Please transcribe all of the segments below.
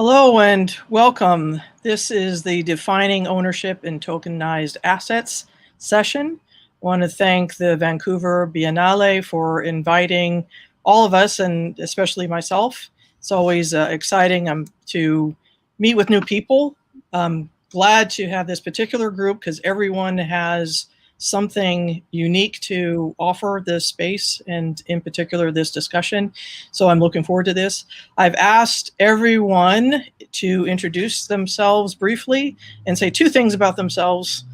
Hello and welcome. This is the Defining Ownership in Tokenized Assets session. I want to thank the Vancouver Biennale for inviting all of us, and especially myself. It's always exciting to meet with new people. I'm glad to have this particular group because everyone has something unique to offer this space, and in particular this discussion. So I'm looking forward to this. I've asked everyone to introduce themselves briefly and say two things about themselves.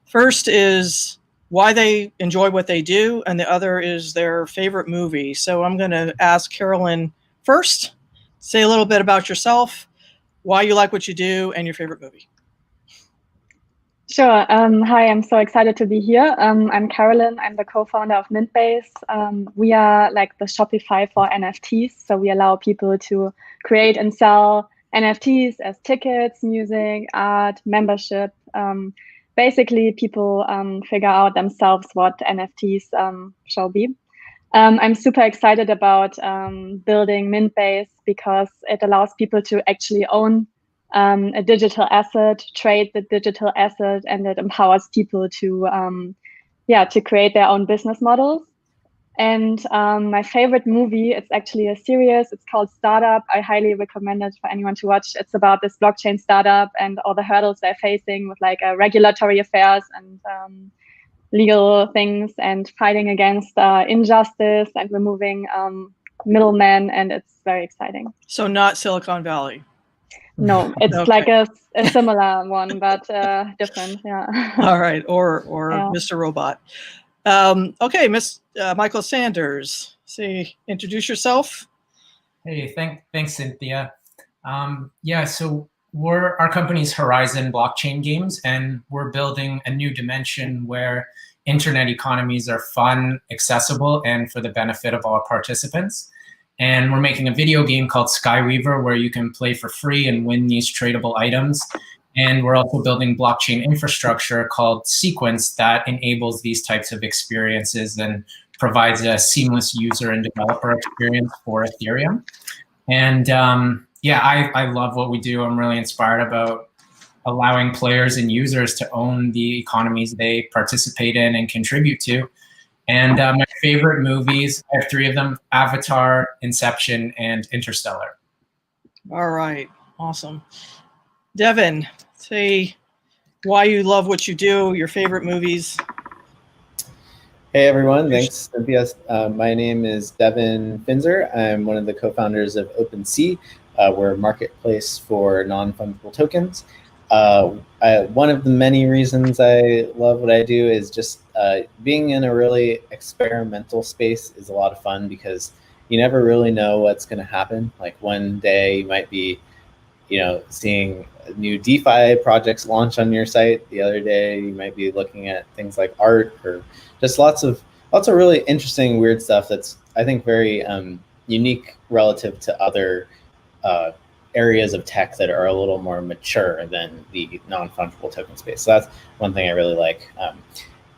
First is why they enjoy what they do, and the other is their favorite movie. So I'm going to ask Carolyn first. Say a little bit about yourself, why you like what you do, and your favorite movie. Sure. Hi, I'm so excited to be here. I'm Carolyn. I'm the co-founder of Mintbase. We are like the Shopify for NFTs. So we allow people to create and sell NFTs as tickets, music, art, membership. Basically, people figure out themselves what NFTs shall be. I'm super excited about building Mintbase because it allows people to actually own a digital asset, trade the digital asset, and it empowers people to create their own business models. And my favorite movie, it's actually a series. It's called Startup. I highly recommend it for anyone to watch. It's about this blockchain startup and all the hurdles they're facing with like regulatory affairs and legal things and fighting against injustice and removing middlemen. And it's very exciting. So not Silicon Valley. No, it's Okay. like a similar one, but different. Yeah. All right, or Yeah. Mr. Robot. Okay, Michael Sanders. Say, introduce yourself. Hey, thanks, Cynthia. So our company's Horizon Blockchain Games, and we're building a new dimension where internet economies are fun, accessible, and for the benefit of all participants. And we're making a video game called Skyweaver where you can play for free and win these tradable items. And we're also building blockchain infrastructure called Sequence that enables these types of experiences and provides a seamless user and developer experience for Ethereum. And I love what we do. I'm really inspired about allowing players and users to own the economies they participate in and contribute to. And my favorite movies, I have three of them: Avatar, Inception, and Interstellar. All right, awesome. Devin, say why you love what you do, your favorite movies. Hey everyone, thanks Cynthia. My name is Devin Finzer. I'm one of the co-founders of OpenSea. We're a marketplace for non-fungible tokens. One of the many reasons I love what I do is just being in a really experimental space is a lot of fun because you never really know what's going to happen. Like one day you might be, seeing new DeFi projects launch on your site. The other day you might be looking at things like art or just lots of really interesting, weird stuff that's, I think, very unique relative to other areas of tech that are a little more mature than the non-fungible token space. So that's one thing I really like.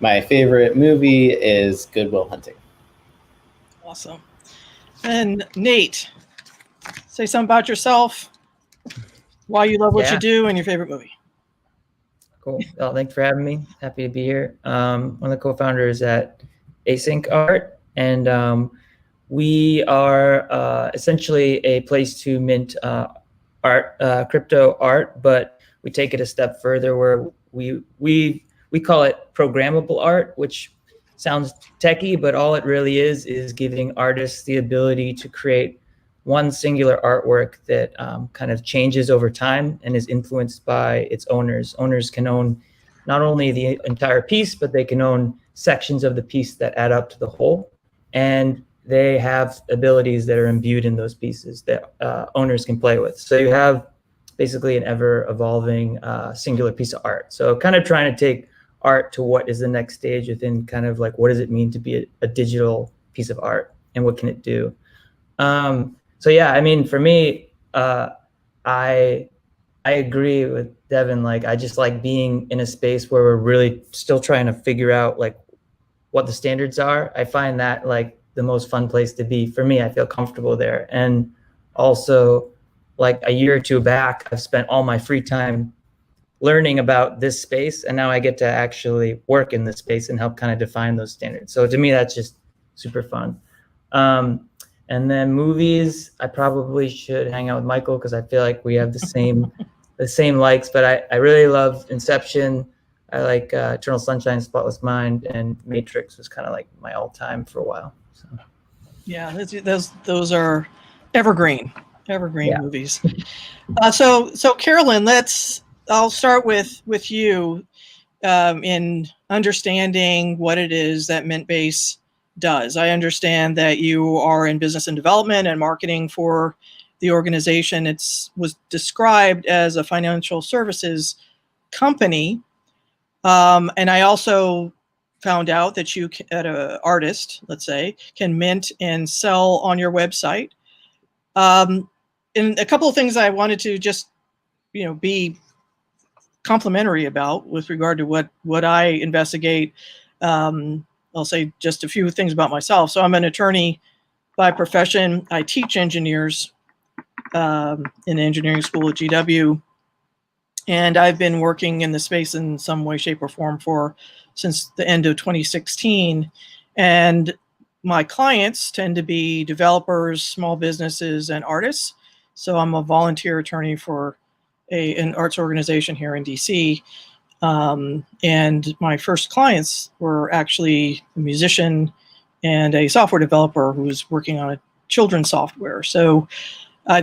My favorite movie is Good Will Hunting. Awesome. And Nate, say something about yourself, why you love what you do, and your favorite movie. Cool. Well, thanks for having me. Happy to be here. One of the co-founders at Async Art, and we are essentially a place to mint art, crypto art, but we take it a step further where we call it programmable art, which sounds techie, but all it really is giving artists the ability to create one singular artwork that kind of changes over time and is influenced by its owners. Owners can own not only the entire piece, but they can own sections of the piece that add up to the whole. And they have abilities that are imbued in those pieces that owners can play with. So you have basically an ever evolving singular piece of art. So kind of trying to take art to what is the next stage within kind of like, what does it mean to be a digital piece of art and what can it do? So yeah, I mean, for me, I agree with Devin. Like, I just like being in a space where we're really still trying to figure out like what the standards are. I find that like the most fun place to be. For me, I feel comfortable there. And also like a year or two back, I've spent all my free time learning about this space, and now I get to actually work in this space and help kind of define those standards. So to me, that's just super fun. And then movies, I probably should hang out with Michael because I feel like we have the same likes. But I really love Inception. I like Eternal Sunshine, Spotless Mind, and Matrix was kind of like my all-time for a while. So. Yeah, those are evergreen movies. So Carolyn, I'll start with you in understanding what it is that MintBase does. I understand that you are in business and development and marketing for the organization. Was described as a financial services company, and I also found out that you, at an artist, let's say, can mint and sell on your website. And a couple of things I wanted to just, be complimentary about with regard to what I investigate. I'll say just a few things about myself. So I'm an attorney by profession. I teach engineers in engineering school at GW. And I've been working in the space in some way, shape, or form since the end of 2016. And my clients tend to be developers, small businesses, and artists. So I'm a volunteer attorney for an arts organization here in DC. And my first clients were actually a musician and a software developer who was working on a children's software. So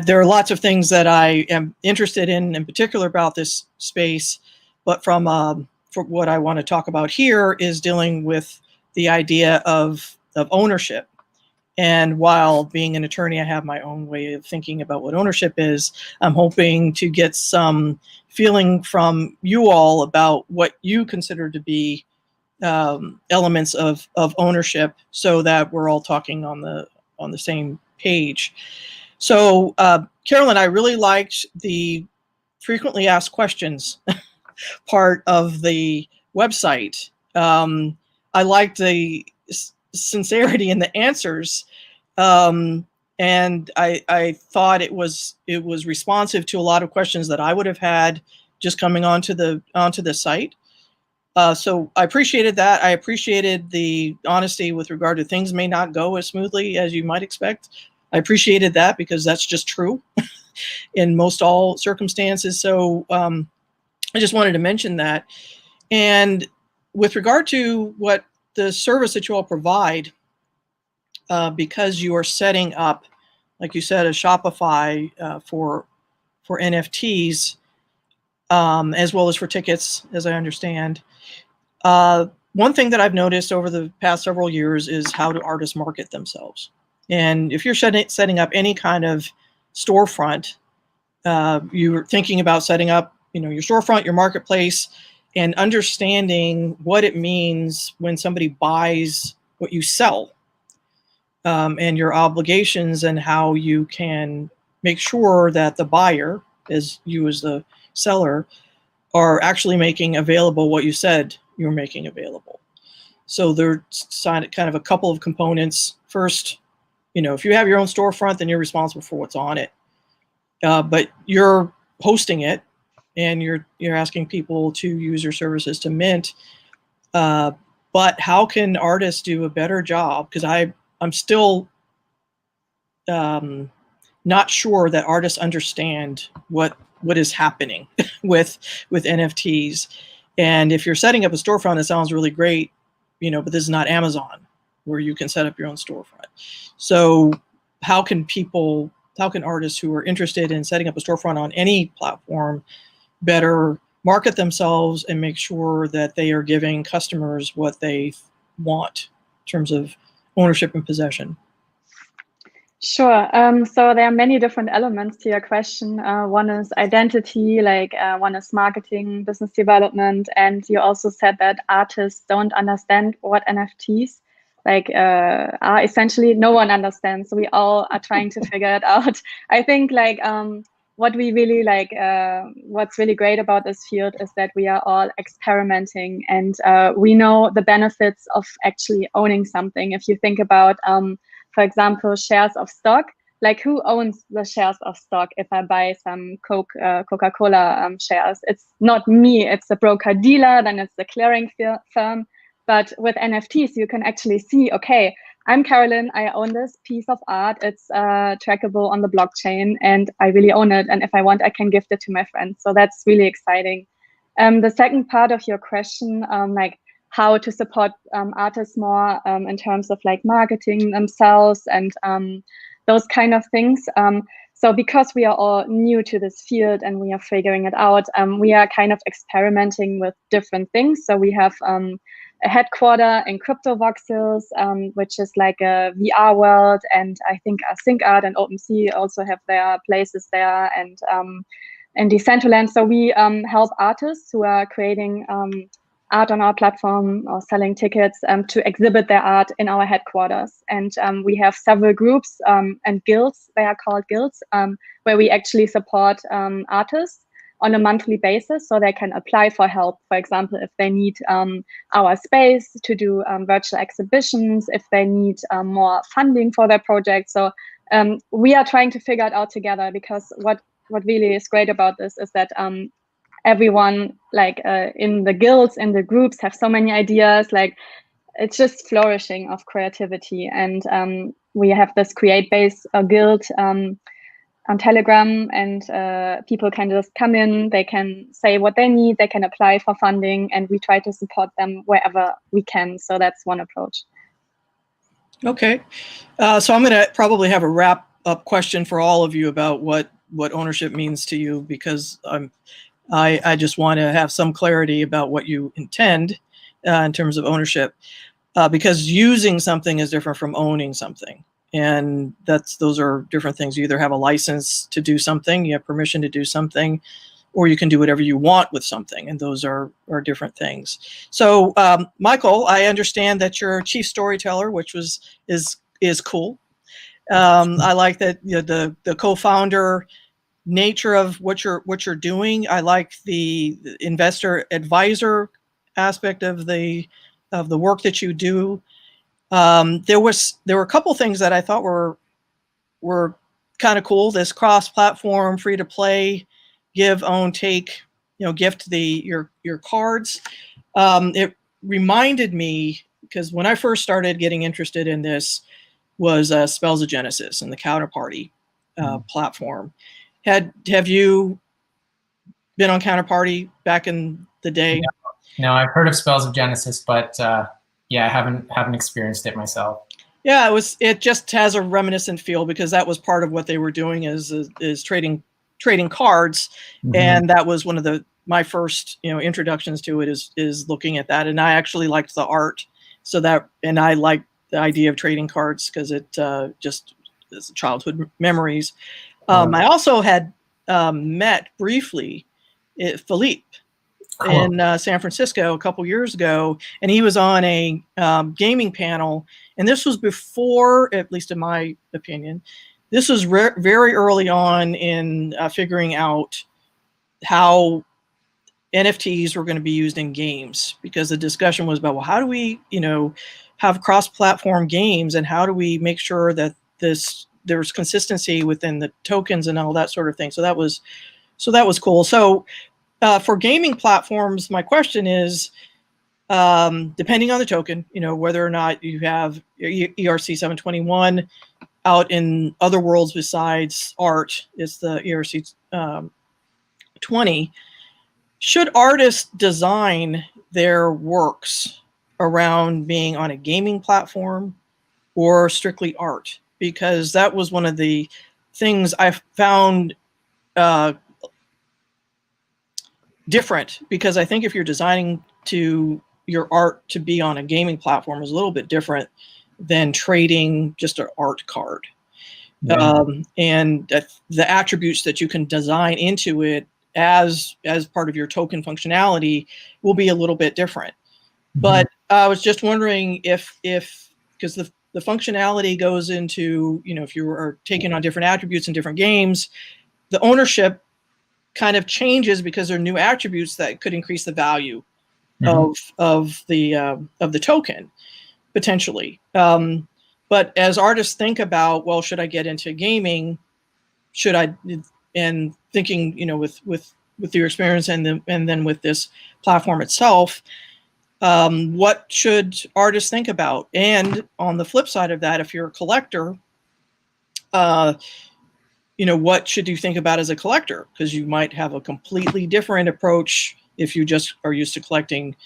there are lots of things that I am interested in particular about this space, but for what I want to talk about here is dealing with the idea of ownership. And while being an attorney, I have my own way of thinking about what ownership is. I'm hoping to get some feeling from you all about what you consider to be elements of ownership, so that we're all talking on the same page. So, Carolyn, I really liked the frequently asked questions part of the website. I liked the sincerity in the answers, and I thought it was responsive to a lot of questions that I would have had just coming onto the site. So I appreciated that. I appreciated the honesty with regard to things may not go as smoothly as you might expect. I appreciated that because that's just true in most all circumstances. So I just wanted to mention that. And with regard to what the service that you all provide, because you are setting up, like you said, a Shopify for NFTs, as well as for tickets, as I understand. One thing that I've noticed over the past several years is how do artists market themselves. And if you're setting up any kind of storefront, you're thinking about setting up, your storefront, your marketplace, and understanding what it means when somebody buys what you sell, and your obligations and how you can make sure that the buyer, as you as the seller, are actually making available what you said you're making available. So there's kind of a couple of components. First, if you have your own storefront, then you're responsible for what's on it. But you're hosting it, and you're asking people to use your services to mint. But how can artists do a better job? Because I'm still not sure that artists understand what is happening with NFTs. And if you're setting up a storefront, it sounds really great, but this is not Amazon where you can set up your own storefront. So how can artists who are interested in setting up a storefront on any platform better market themselves and make sure that they are giving customers what they want in terms of ownership and possession? Sure. So there are many different elements to your question. One is identity, one is marketing, business development, and you also said that artists don't understand what NFTs are. Essentially, no one understands. So we all are trying to figure it out. I think what we really what's really great about this field is that we are all experimenting, and we know the benefits of actually owning something. If you think about, for example, shares of stock, like who owns the shares of stock if I buy some Coca-Cola shares? It's not me, it's the broker dealer, then it's the clearing firm. But with NFTs, you can actually see, okay, I'm Carolyn, I own this piece of art. It's trackable on the blockchain and I really own it. And if I want, I can gift it to my friends. So that's really exciting. The second part of your question, like how to support artists more in terms of like marketing themselves and those kind of things. So because we are all new to this field and we are figuring it out, we are kind of experimenting with different things. So we have a headquarter in crypto voxels, which is like a VR world, and I think ThinkArt and OpenSea also have their places there, and Decentraland. So we help artists who are creating art on our platform or selling tickets to exhibit their art in our headquarters. And we have several groups and guilds, they are called guilds, where we actually support artists on a monthly basis, so they can apply for help. For example, if they need our space to do virtual exhibitions, if they need more funding for their project. So we are trying to figure it out together, because what really is great about this is that everyone like in the guilds, in the groups, have so many ideas. Like it's just flourishing of creativity. And we have this Create Base guild on Telegram, and people can just come in, they can say what they need, they can apply for funding, and we try to support them wherever we can. So that's one approach. Okay. So I'm going to probably have a wrap up question for all of you about what ownership means to you, because I just want to have some clarity about what you intend in terms of ownership, because using something is different from owning something. And those are different things. You either have a license to do something, you have permission to do something, or you can do whatever you want with something. And those are different things. So Michael, I understand that you're a chief storyteller, which is cool. I like that, you know, the co-founder nature of what you're doing. I like the investor advisor aspect of the work that you do. There were a couple things that I thought were kind of cool. This cross-platform, free to play, give, own, take, you know, gift your cards. It reminded me, because when I first started getting interested in this was Spells of Genesis and the Counterparty platform. Have you been on Counterparty back in the day? No, I've heard of Spells of Genesis, but yeah, I haven't experienced it myself. Yeah, it just has a reminiscent feel, because that was part of what they were doing is trading cards, and that was one of my first, you know, introductions to it is looking at that, and I actually liked the art, and I liked the idea of trading cards because it just is childhood memories. I also had met briefly Philippe in San Francisco a couple years ago, and he was on a gaming panel, and this was before, at least in my opinion, this was very early on in figuring out how NFTs were going to be used in games, because the discussion was about, well, how do we, you know, have cross-platform games, and how do we make sure that there's consistency within the tokens and all that sort of thing. So that was cool. So for gaming platforms, my question is, depending on the token, you know, whether or not you have ERC 721 out in other worlds besides art, is the ERC 20. Should artists design their works around being on a gaming platform or strictly art? Because that was one of the things I found different, because I think if you're designing your art to be on a gaming platform is a little bit different than trading just an art card. And the attributes that you can design into it as part of your token functionality will be a little bit different. But I was just wondering if because the functionality goes into, you know, if you are taking on different attributes in different games, the ownership kind of changes because there are new attributes that could increase the value of the token potentially. But as artists think about, well, should I get into gaming? Should I, and thinking, with your experience and then with this platform itself, what should artists think about? And on the flip side of that, if you're a collector, what should you think about as a collector? Because you might have a completely different approach if you just are used to collecting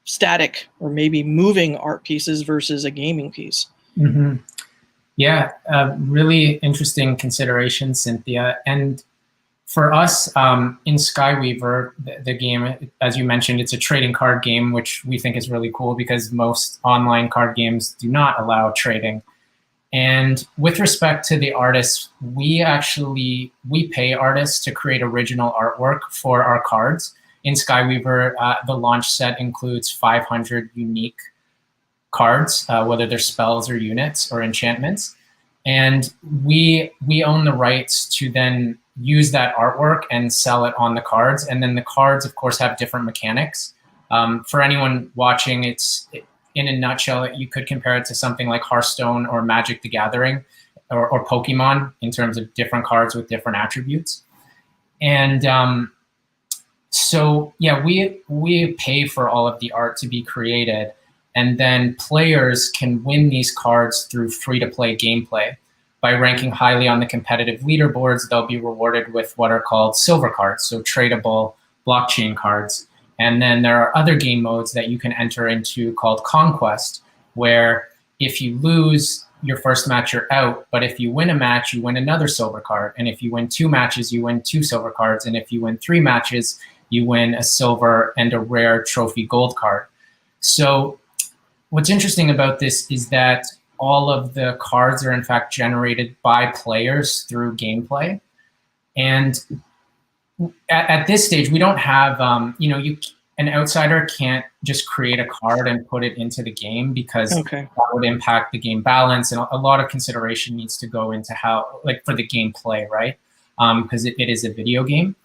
static or maybe moving art pieces versus a gaming piece. Mm-hmm. Yeah, really interesting consideration, Cynthia. And for us, in Skyweaver, the game, as you mentioned, it's a trading card game, which we think is really cool because most online card games do not allow trading. And with respect to the artists, we pay artists to create original artwork for our cards. In Skyweaver, the launch set includes 500 unique cards, whether they're spells or units or enchantments. And we own the rights to then use that artwork and sell it on the cards. And then the cards, of course, have different mechanics. For anyone watching, in a nutshell, you could compare it to something like Hearthstone or Magic the Gathering or Pokemon in terms of different cards with different attributes. And so, yeah, we pay for all of the art to be created. And then players can win these cards through free-to-play gameplay. By ranking highly on the competitive leaderboards, they'll be rewarded with what are called silver cards, so tradable blockchain cards. And then there are other game modes that you can enter into called Conquest, where if you lose your first match, you're out. But if you win a match, you win another silver card. And if you win 2 matches, you win 2 silver cards. And if you win 3 matches, you win a silver and a rare trophy gold card. So what's interesting about this is that all of the cards are in fact generated by players through gameplay. And at this stage, we don't have, an outsider can't just create a card and put it into the game because that would impact the game balance. And a lot of consideration needs to go into how, like for the gameplay, right? Because it is a video game.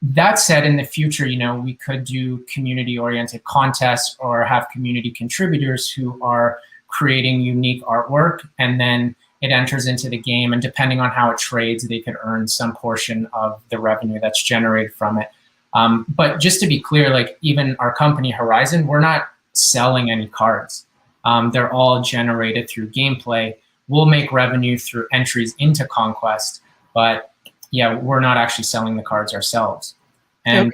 That said, in the future, we could do community-oriented contests or have community contributors who are creating unique artwork, and then it enters into the game. And depending on how it trades, they could earn some portion of the revenue that's generated from it. But just to be clear, like even our company Horizon, we're not selling any cards. They're all generated through gameplay. We'll make revenue through entries into Conquest, but yeah, we're not actually selling the cards ourselves. And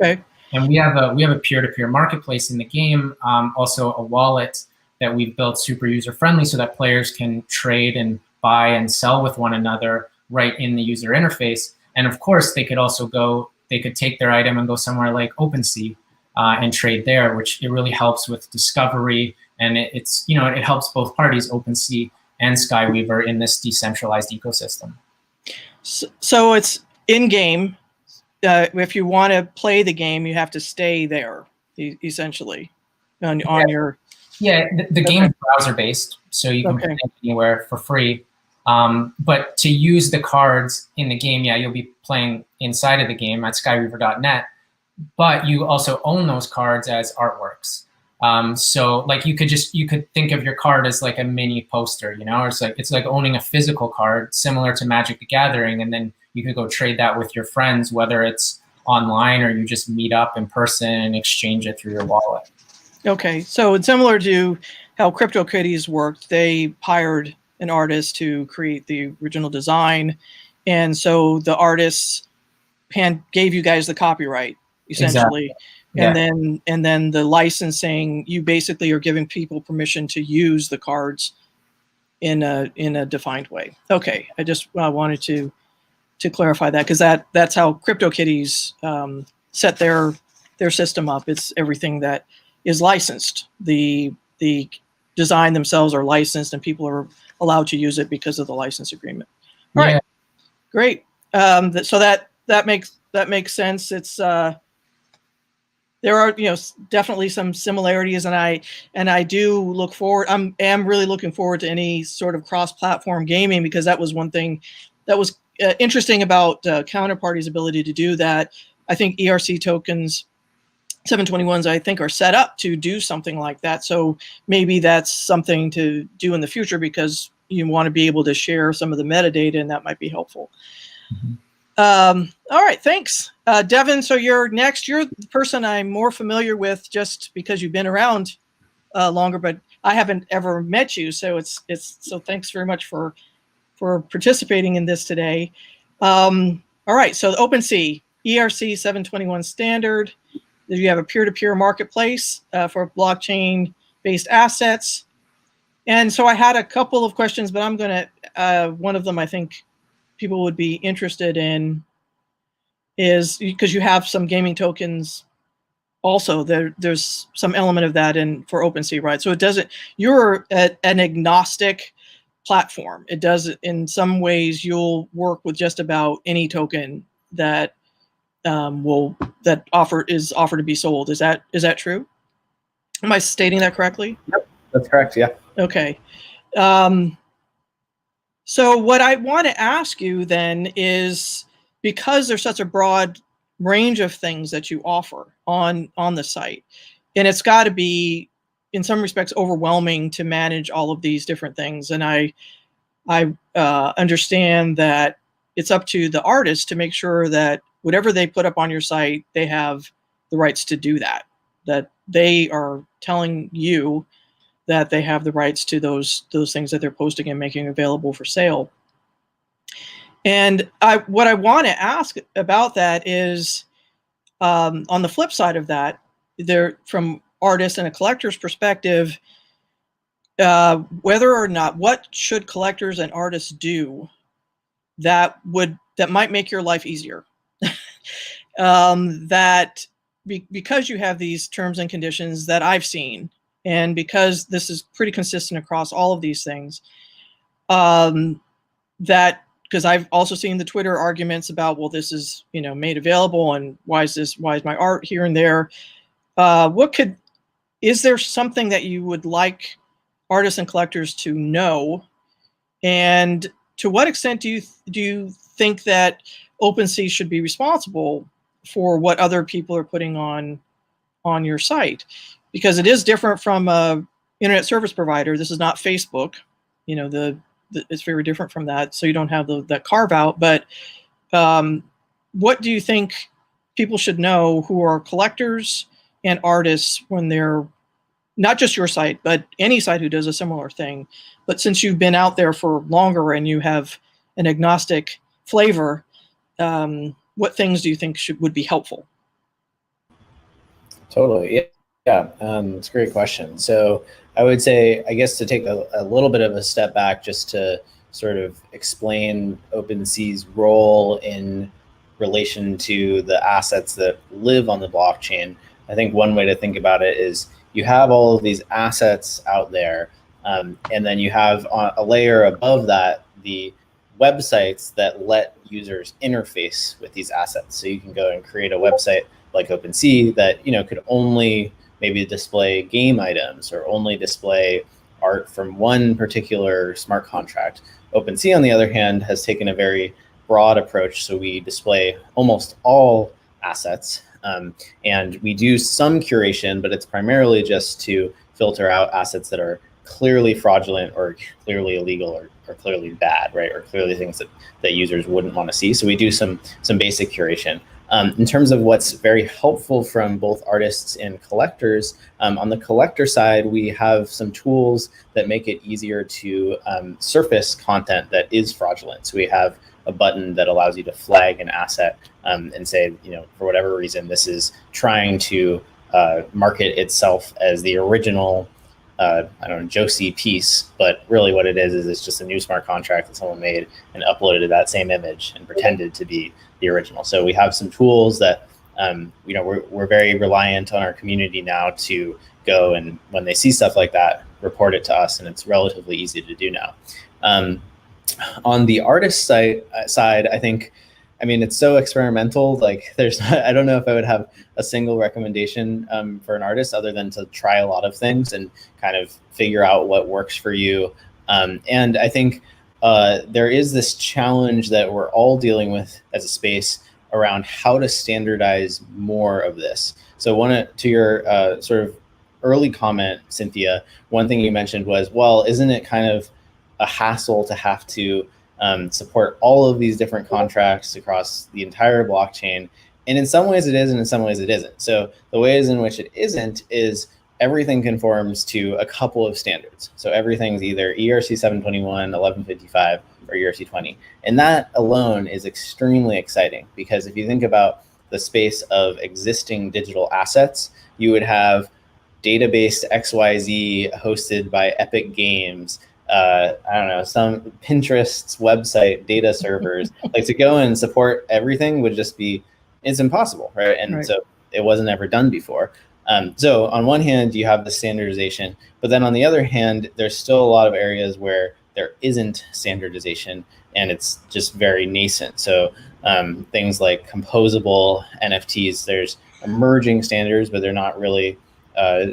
and we have a peer-to-peer marketplace in the game, also a wallet that we've built super user-friendly so that players can trade and buy and sell with one another right in the user interface. And of course, they could take their item and go somewhere like OpenSea and trade there, which it really helps with discovery. And it helps both parties, OpenSea and Skyweaver, in this decentralized ecosystem. So it's in-game. If you want to play the game, you have to stay there, essentially, on your... Yeah, the game is browser-based, so you can play it anywhere for free. But to use the cards in the game, yeah, you'll be playing inside of the game at skyweaver.net, but you also own those cards as artworks. So like you could think of your card as like a mini poster, or it's like owning a physical card similar to Magic the Gathering, and then you could go trade that with your friends, whether it's online or you just meet up in person and exchange it through your wallet. Okay, so it's similar to how CryptoKitties worked. They hired an artist to create the original design, and so the artists gave you guys the copyright, essentially. Exactly. And then the licensing, you basically are giving people permission to use the cards in a defined way. Okay, I just wanted to clarify that, because that's how CryptoKitties set their system up. It's everything that is licensed. The design themselves are licensed, and people are allowed to use it because of the license agreement. All right, great. So that makes sense. It's there are definitely some similarities, and I do look forward. am really looking forward to any sort of cross-platform gaming, because that was one thing that was interesting about Counterparty's ability to do that. I think ERC tokens 721s, I think, are set up to do something like that. So maybe that's something to do in the future, because you want to be able to share some of the metadata, and that might be helpful. Mm-hmm. All right, thanks. Devin, so you're next. You're the person I'm more familiar with just because you've been around longer, but I haven't ever met you. So so thanks very much for participating in this today. All right, so the OpenSea, ERC 721 standard. You have a peer-to-peer marketplace for blockchain-based assets. And so I had a couple of questions, but I'm going to, one of them I think people would be interested in is because you have some gaming tokens also. There's some element of that for OpenSea, right? So it doesn't, you're an agnostic platform. It does, in some ways, you'll work with just about any token that is offered to be sold. Is that true? Am I stating that correctly? Yep, that's correct. Yeah. Okay. So what I want to ask you then is, because there's such a broad range of things that you offer on the site, and it's got to be, in some respects, overwhelming to manage all of these different things. And I understand that it's up to the artist to make sure that whatever they put up on your site, they have the rights to do that, that they are telling you that they have the rights to those things that they're posting and making available for sale. And what I want to ask about that is, on the flip side of that, from artists and a collector's perspective, whether or not, what should collectors and artists do that might make your life easier? Because you have these terms and conditions that I've seen, and because this is pretty consistent across all of these things, because I've also seen the Twitter arguments about, well, this is, made available, and why is my art here and there? Is there something that you would like artists and collectors to know? And to what extent do you think that OpenSea should be responsible for what other people are putting on your site? Because it is different from a internet service provider. This is not Facebook. It's very different from that. So you don't have that carve out. But what do you think people should know who are collectors and artists when they're, not just your site, but any site who does a similar thing? But since you've been out there for longer and you have an agnostic flavor, what things do you think would be helpful? Totally. Yeah. It's a great question. So I would say, I guess, to take a little bit of a step back, just to sort of explain OpenSea's role in relation to the assets that live on the blockchain. I think one way to think about it is you have all of these assets out there, and then you have a layer above that, the websites that let users interface with these assets. So you can go and create a website like OpenSea that could only maybe display game items or only display art from one particular smart contract. OpenSea, on the other hand, has taken a very broad approach. So we display almost all assets, and we do some curation, but it's primarily just to filter out assets that are clearly fraudulent or clearly illegal or clearly bad, right? Or clearly things that users wouldn't want to see. So we do some basic curation. In terms of what's very helpful from both artists and collectors, on the collector side, we have some tools that make it easier to surface content that is fraudulent. So we have a button that allows you to flag an asset and say, for whatever reason, this is trying to market itself as the original Josie piece, but really what it is it's just a new smart contract that someone made and uploaded that same image and pretended to be the original. So we have some tools that, we're very reliant on our community now to go, and when they see stuff like that, report it to us, and it's relatively easy to do now. On the artist side, I think, it's so experimental. Like I don't know if I would have a single recommendation for an artist other than to try a lot of things and kind of figure out what works for you. And I think there is this challenge that we're all dealing with as a space around how to standardize more of this. So to your sort of early comment, Cynthia, one thing you mentioned was, well, isn't it kind of a hassle to have to support all of these different contracts across the entire blockchain. And in some ways it is, and in some ways it isn't. So the ways in which it isn't is everything conforms to a couple of standards. So everything's either ERC 721, 1155, or ERC 20. And that alone is extremely exciting, because if you think about the space of existing digital assets, you would have database XYZ hosted by Epic Games, I don't know, some Pinterest's website data servers. Like, to go and support everything would just be, it's impossible, right? And so it wasn't ever done before. So on one hand, you have the standardization, but then on the other hand, there's still a lot of areas where there isn't standardization, and it's just very nascent. So things like composable NFTs, there's emerging standards, but they're not really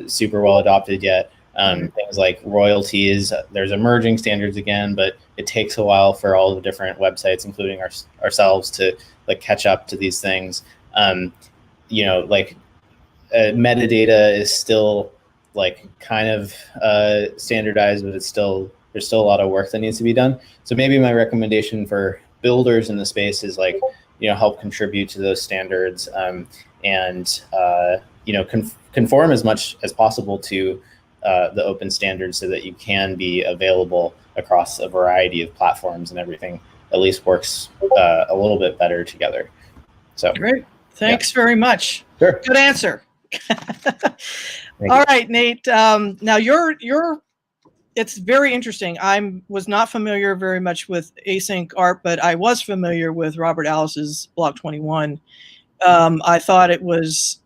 super well adopted yet. Things like royalties, there's emerging standards again, but it takes a while for all the different websites, including ourselves, to like catch up to these things. You know, like metadata is still like kind of standardized, but there's still a lot of work that needs to be done. So maybe my recommendation for builders in the space is like, you know, help contribute to those standards, and you know, conform as much as possible to the open standards, so that you can be available across a variety of platforms, and everything at least works a little bit better together. So great. Thanks very much. Sure. Good answer. All right, Nate. Now it's very interesting. I was not familiar very much with async art, but I was familiar with Robert Alice's Block 21. I thought it was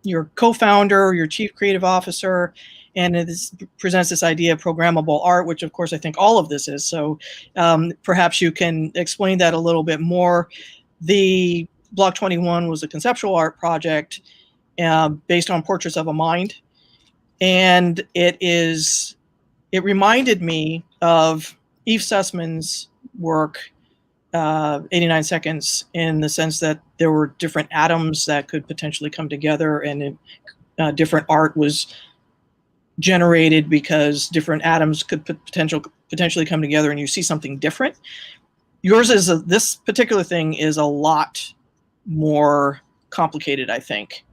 your co-founder, your chief creative officer, and it presents this idea of programmable art, which of course I think all of this is. So perhaps you can explain that a little bit more. The Block 21 was a conceptual art project based on Portraits of a Mind, and it reminded me of Eve Sussman's work, 89 Seconds, in the sense that there were different atoms that could potentially come together, and different art was generated because different atoms could potentially come together, and you see something different. Yours is this particular thing is a lot more complicated, I think.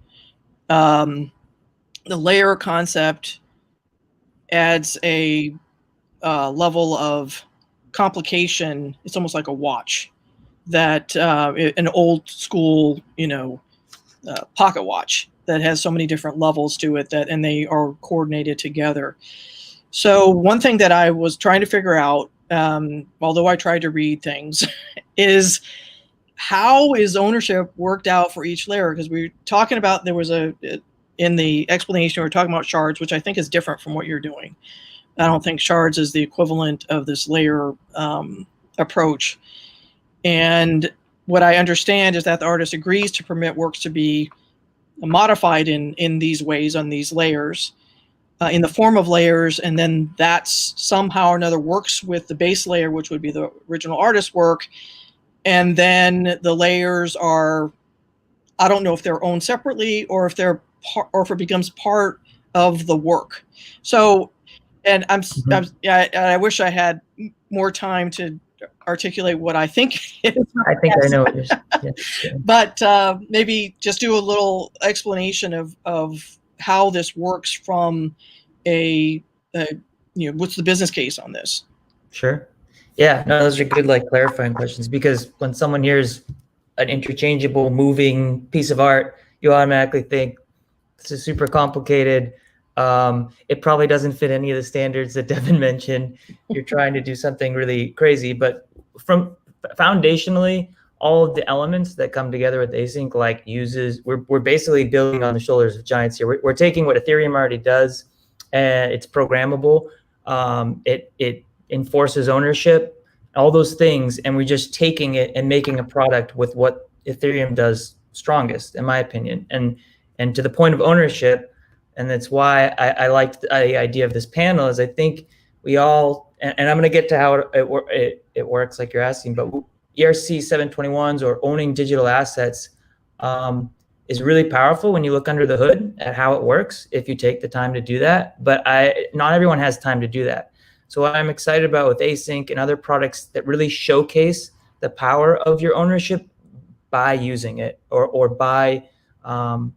The layer concept adds a level of complication. It's almost like a watch, that an old school, pocket watch that has so many different levels to it, and they are coordinated together. So one thing that I was trying to figure out, although I tried to read things, is how is ownership worked out for each layer? Because we were talking about, in the explanation, we were talking about shards, which I think is different from what you're doing. I don't think shards is the equivalent of this layer approach. And what I understand is that the artist agrees to permit works to be modified in these ways, on these layers, in the form of layers, and then that's somehow or another works with the base layer, which would be the original artist's work. And then the layers are, I don't know if they're owned separately, or if it becomes part of the work. So, and I wish I had more time to articulate what I think it is. I think I know what you're saying. Yeah. But maybe just do a little explanation of how this works from what's the business case on this? Sure. Yeah, no, those are good, clarifying questions, because when someone hears an interchangeable moving piece of art, you automatically think this is super complicated. It probably doesn't fit any of the standards that Devin mentioned. You're trying to do something really crazy, but from foundationally, all of the elements that come together with async, we're basically building on the shoulders of giants here. We're taking what Ethereum already does, and it's programmable. It enforces ownership, all those things, and we're just taking it and making a product with what Ethereum does strongest, in my opinion. And to the point of ownership, and that's why I liked the idea of this panel, is I think we all, and I'm going to get to how it works, like you're asking, but ERC 721s, or owning digital assets, is really powerful when you look under the hood at how it works, if you take the time to do that. But not everyone has time to do that. So what I'm excited about with Async and other products that really showcase the power of your ownership by using it, or by kind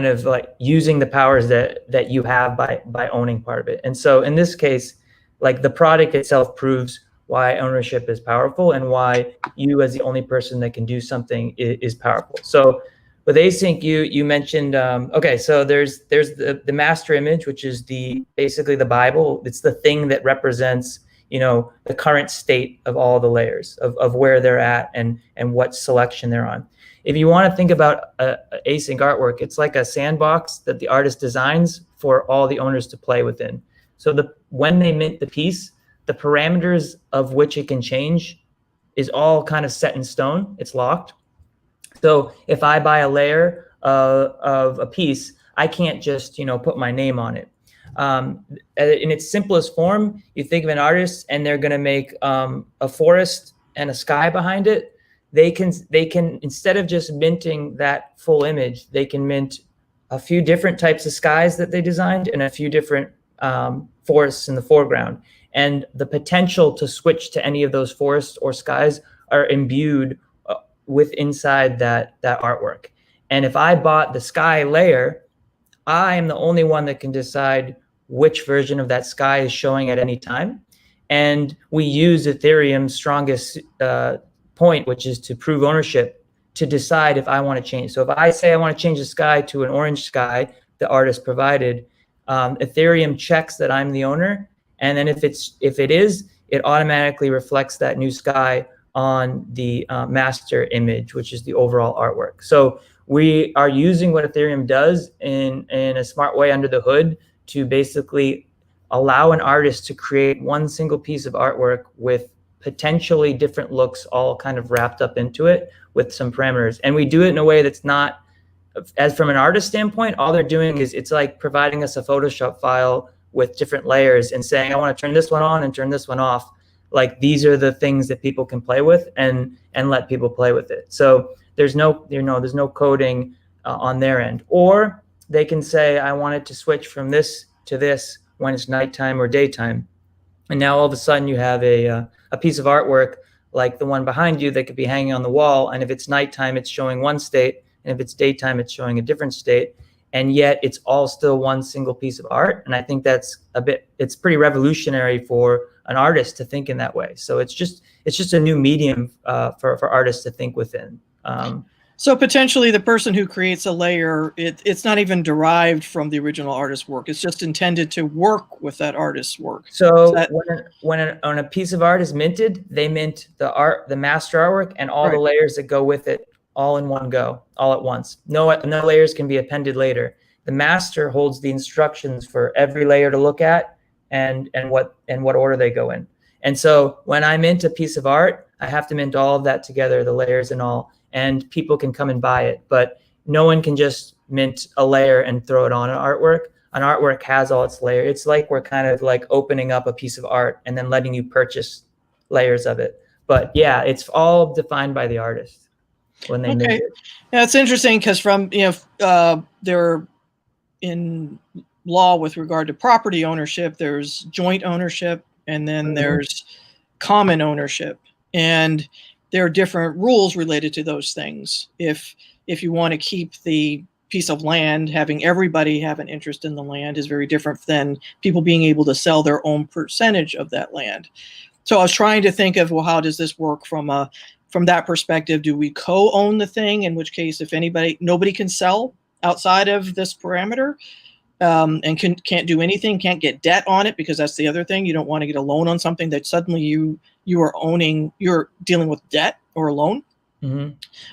of like using the powers that you have by owning part of it. And so in this case, like, the product itself proves why ownership is powerful and why you as the only person that can do something is powerful. So with Async, you mentioned, okay, so there's the master image, which is basically the Bible. It's the thing that represents, the current state of all the layers of where they're at and what selection they're on. If you want to think about async artwork, it's like a sandbox that the artist designs for all the owners to play within. So when they mint the piece, the parameters of which it can change is all kind of set in stone. It's locked. So if I buy a layer of a piece, I can't just put my name on it. In its simplest form, you think of an artist and they're going to make a forest and a sky behind it. They can, instead of just minting that full image, they can mint a few different types of skies that they designed and a few different forests in the foreground. And the potential to switch to any of those forests or skies are imbued with inside that artwork. And if I bought the sky layer, I am the only one that can decide which version of that sky is showing at any time. And we use Ethereum's strongest point, which is to prove ownership, to decide if I want to change. So if I say I want to change the sky to an orange sky the artist provided, Ethereum checks that I'm the owner. And then if it is, it automatically reflects that new sky on the master image, which is the overall artwork. So we are using what Ethereum does in a smart way under the hood to basically allow an artist to create one single piece of artwork with potentially different looks all kind of wrapped up into it with some parameters. And we do it in a way that's not, as from an artist standpoint, all they're doing is it's like providing us a Photoshop file with different layers and saying, I want to turn this one on and turn this one off. Like, these are the things that people can play with and let people play with it. So there's no, there's no coding on their end. Or they can say, I want it to switch from this to this when it's nighttime or daytime. And now all of a sudden you have a piece of artwork like the one behind you that could be hanging on the wall. And if it's nighttime, it's showing one state. And if it's daytime, it's showing a different state. And yet it's all still one single piece of art. And I think it's pretty revolutionary for an artist to think in that way. So it's just a new medium for artists to think within. So potentially the person who creates a layer, it's not even derived from the original artist's work. It's just intended to work with that artist's work. So when a piece of art is minted, they mint the master artwork and all the layers that go with it all in one go, all at once. No layers can be appended later. The master holds the instructions for every layer to look at and what order they go in. And so when I mint a piece of art, I have to mint all of that together, the layers and all, and people can come and buy it. But no one can just mint a layer and throw it on an artwork. An artwork has all its layers. It's like we're kind of like opening up a piece of art and then letting you purchase layers of it. But yeah, it's all defined by the artist when they mint it. Yeah, it's interesting because from, there in law with regard to property ownership, there's joint ownership and then there's common ownership. And there are different rules related to those things. If you want to keep the piece of land, having everybody have an interest in the land is very different than people being able to sell their own percentage of that land. So I was trying to think of, well, how does this work from that perspective? Do we co-own the thing? In which case, if nobody can sell outside of this parameter, and can't do anything, can't get debt on it, because that's the other thing. You don't want to get a loan on something that suddenly you are owning, you're dealing with debt or a loan,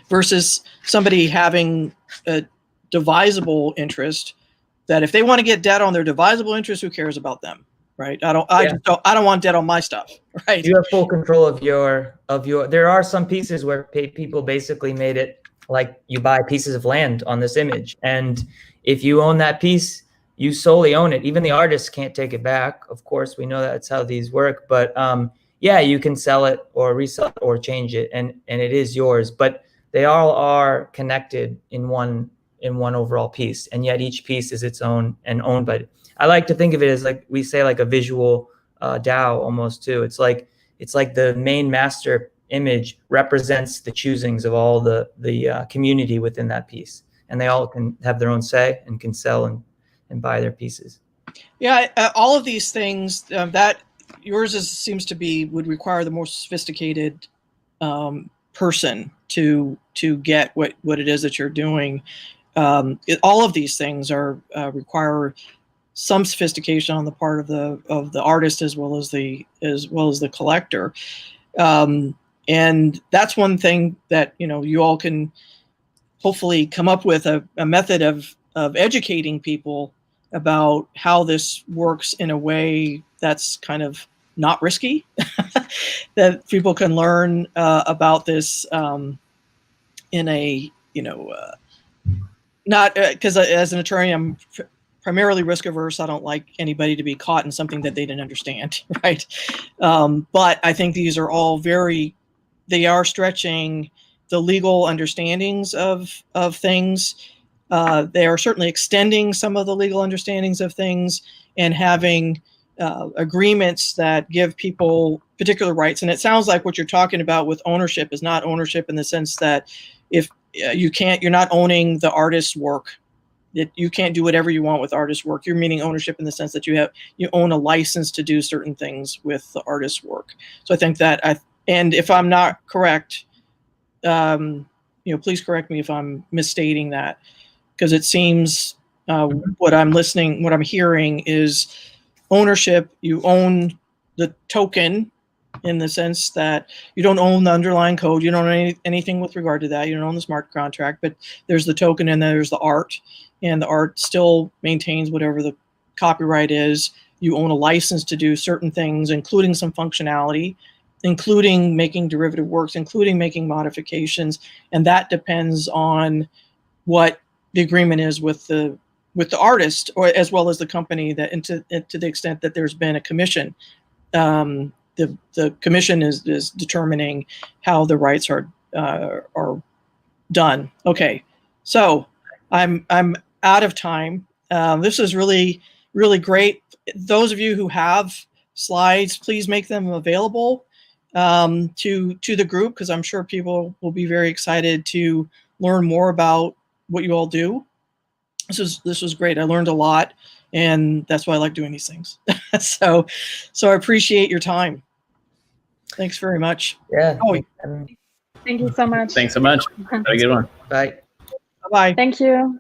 versus somebody having a divisible interest that if they want to get debt on their divisible interest, who cares about them, right? I don't want debt on my stuff, right? You have full control of your, there are some pieces where people basically made it like you buy pieces of land on this image. And if you own that piece, you solely own it. Even the artist can't take it back. Of course, we know that's how these work. But yeah, you can sell it or resell it or change it, and it is yours. But they all are connected in one overall piece, and yet each piece is its own and owned by. I like to think of it as like we say, like a visual DAO almost too. It's like the main master image represents the choosings of all the community within that piece, and they all can have their own say and can sell and buy their pieces. Yeah, all of these things that yours seems to be would require the more sophisticated person to get what it is that you're doing. All of these things require some sophistication on the part of the artist as well as the collector, and that's one thing that you all can hopefully come up with a method of educating people about how this works in a way that's kind of not risky, that people can learn about this in a not because as an attorney I'm primarily risk averse. I don't like anybody to be caught in something that they didn't understand, right? But I think these are all they are stretching the legal understandings of things. They are certainly extending some of the legal understandings of things and having agreements that give people particular rights. And it sounds like what you're talking about with ownership is not ownership in the sense that if you're not owning the artist's work, that you can't do whatever you want with artist's work. You're meaning ownership in the sense that you own a license to do certain things with the artist's work. So I think that and if I'm not correct, please correct me if I'm misstating that, because it seems what I'm hearing is ownership. You own the token in the sense that you don't own the underlying code. You don't own anything with regard to that. You don't own the smart contract, but there's the token and there's the art, and the art still maintains whatever the copyright is. You own a license to do certain things, including some functionality, including making derivative works, including making modifications, and that depends on what the agreement is with the artist, or as well as the company, that and to the extent that there's been a commission. The commission is determining how the rights are done. Okay, so I'm out of time. This is really, really great. Those of you who have slides, please make them available to the group, because I'm sure people will be very excited to learn more about what you all do. This was great. I learned a lot, and that's why I like doing these things. so I appreciate your time. Thanks very much. Yeah. Oh, thank you so much. Thanks so much. Have a good one. Bye. bye-bye. Thank you.